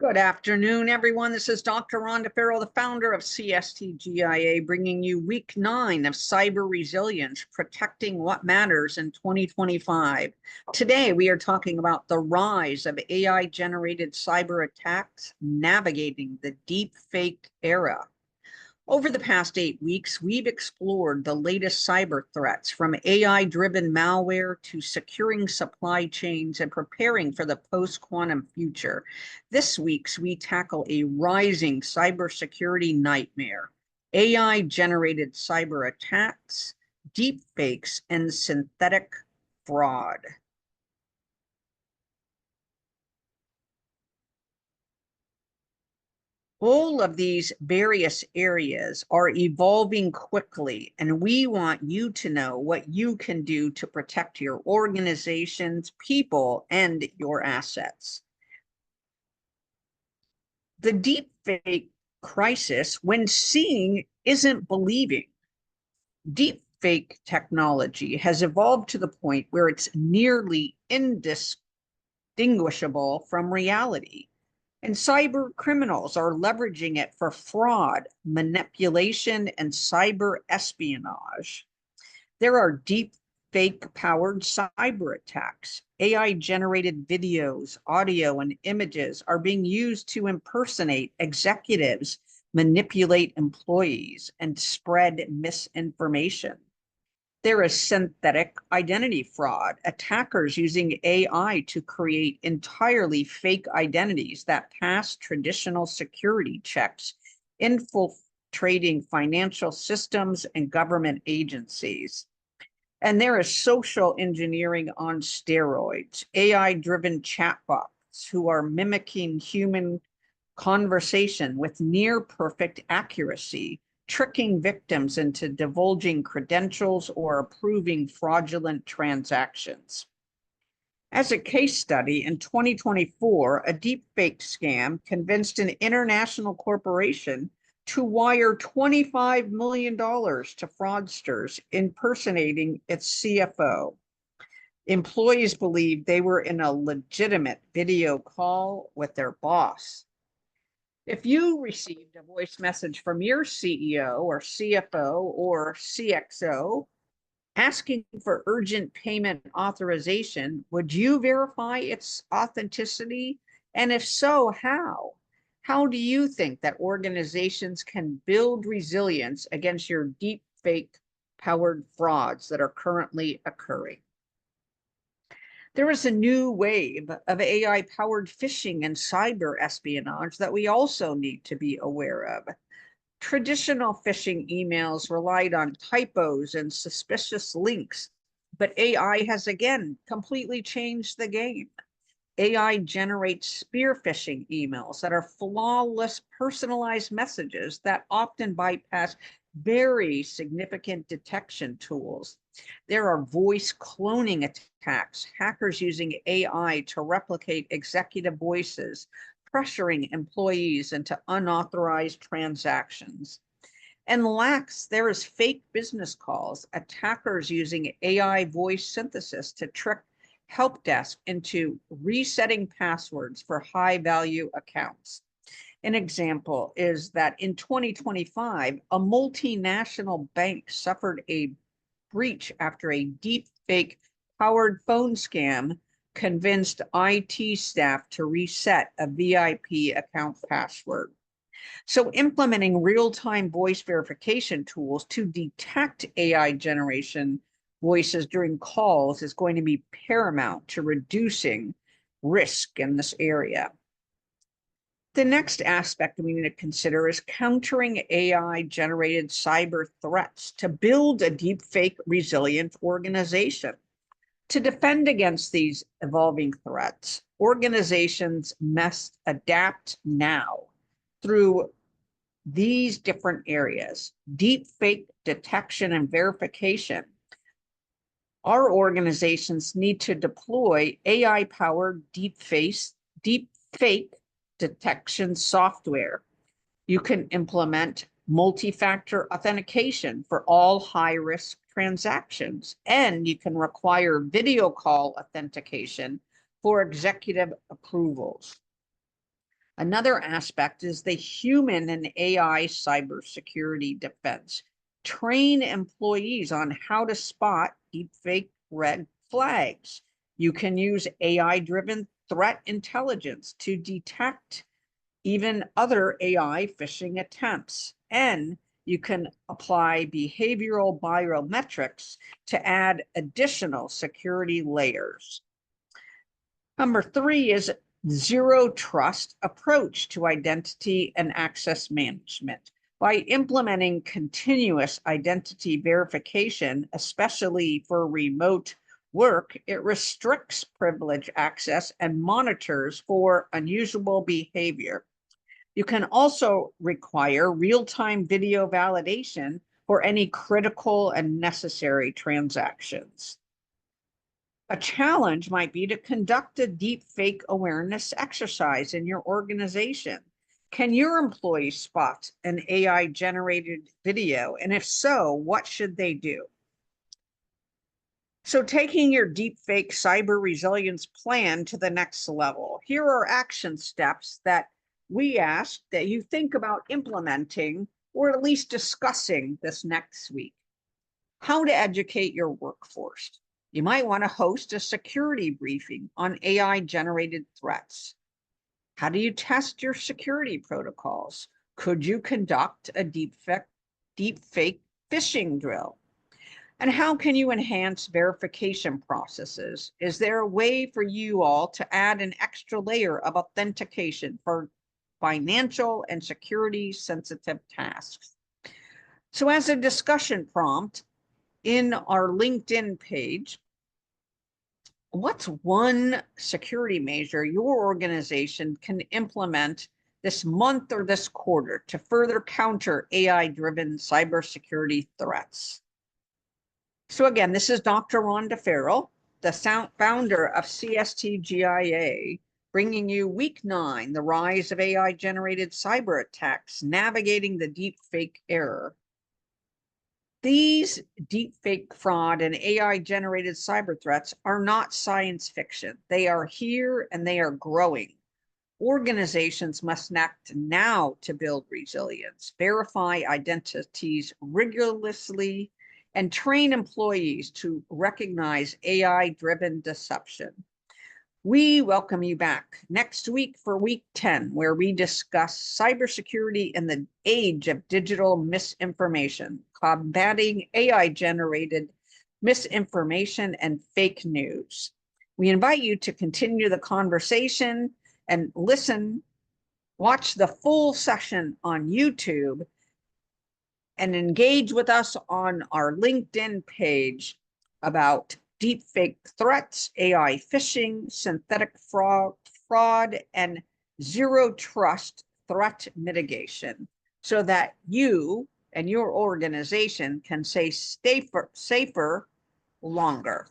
Good afternoon, everyone. This is Dr. Rhonda Farrell, the founder of CSTGIA, bringing you week 9 of Cyber Resilience, Protecting What Matters in 2025. Today, we are talking about the rise of AI-generated cyber attacks, navigating the deepfake era. Over the past 8 weeks, we've explored the latest cyber threats, from AI-driven malware to securing supply chains and preparing for the post-quantum future. This week, we tackle a rising cybersecurity nightmare: AI-generated cyber attacks, deepfakes, and synthetic fraud. All of these various areas are evolving quickly, and we want you to know what you can do to protect your organizations, people, and your assets. The deepfake crisis, when seeing isn't believing. Deepfake technology has evolved to the point where it's nearly indistinguishable from reality. And cyber criminals are leveraging it for fraud, manipulation, and cyber espionage. There are deep fake-powered cyber attacks. AI-generated videos, audio, and images are being used to impersonate executives, manipulate employees, and spread misinformation. There is synthetic identity fraud, attackers using AI to create entirely fake identities that pass traditional security checks, infiltrating financial systems and government agencies. And there is social engineering on steroids, AI-driven chatbots who are mimicking human conversation with near-perfect accuracy, tricking victims into divulging credentials or approving fraudulent transactions. As a case study, in 2024, a deepfake scam convinced an international corporation to wire $25 million to fraudsters impersonating its CFO. Employees believed they were in a legitimate video call with their boss. If you received a voice message from your CEO or CFO or CXO asking for urgent payment authorization, would you verify its authenticity? And if so, how? How do you think that organizations can build resilience against your deepfake powered frauds that are currently occurring? There is a new wave of AI-powered phishing and cyber espionage that we also need to be aware of. Traditional phishing emails relied on typos and suspicious links, but AI has again completely changed the game. AI generates spear phishing emails that are flawless, personalized messages that often bypass very significant detection tools. There are voice cloning attacks, hackers using AI to replicate executive voices, pressuring employees into unauthorized transactions. And last, there is fake business calls, attackers using AI voice synthesis to trick help desk into resetting passwords for high-value accounts. An example is that in 2025, a multinational bank suffered a breach after a deepfake powered phone scam convinced IT staff to reset a VIP account password. So implementing real-time voice verification tools to detect AI generation voices during calls is going to be paramount to reducing risk in this area. The next aspect we need to consider is countering AI-generated cyber threats to build a deepfake resilient organization. To defend against these evolving threats, organizations must adapt now through these different areas: deepfake detection and verification. Our organizations need to deploy AI-powered deepfake detection software. You can implement multi-factor authentication for all high-risk transactions, and you can require video call authentication for executive approvals. Another aspect is the human and AI cybersecurity defense. Train employees on how to spot deepfake red flags. You can use AI-driven threat intelligence to detect even other AI phishing attempts. And you can apply behavioral biometrics to add additional security layers. Number 3 is zero trust approach to identity and access management. By implementing continuous identity verification, especially for remote work, it restricts privilege access and monitors for unusual behavior. You can also require real-time video validation for any critical and necessary transactions. A challenge might be to conduct a deepfake awareness exercise in your organization. Can your employees spot an AI-generated video? And if so, what should they do? So taking your deepfake cyber resilience plan to the next level, here are action steps that we ask that you think about implementing or at least discussing this next week. How to educate your workforce. You might want to host a security briefing on AI-generated threats. How do you test your security protocols? Could you conduct a deepfake phishing drill? And how can you enhance verification processes? Is there a way for you all to add an extra layer of authentication for financial and security sensitive tasks? So as a discussion prompt in our LinkedIn page, what's one security measure your organization can implement this month or this quarter to further counter AI-driven cybersecurity threats? So again, this is Dr. Rhonda Farrell, the founder of CSTGIA, bringing you week 9, the rise of AI-generated cyber attacks, navigating the deepfake era. These deepfake fraud and AI-generated cyber threats are not science fiction. They are here and they are growing. Organizations must act now to build resilience, verify identities rigorously, and train employees to recognize AI-driven deception. We welcome you back next week for week 10, where we discuss cybersecurity in the age of digital misinformation, combating AI-generated misinformation and fake news. We invite you to continue the conversation and watch the full session on YouTube, and engage with us on our LinkedIn page about deepfake threats, AI phishing, synthetic fraud, and zero trust threat mitigation, so that you and your organization can stay safer longer.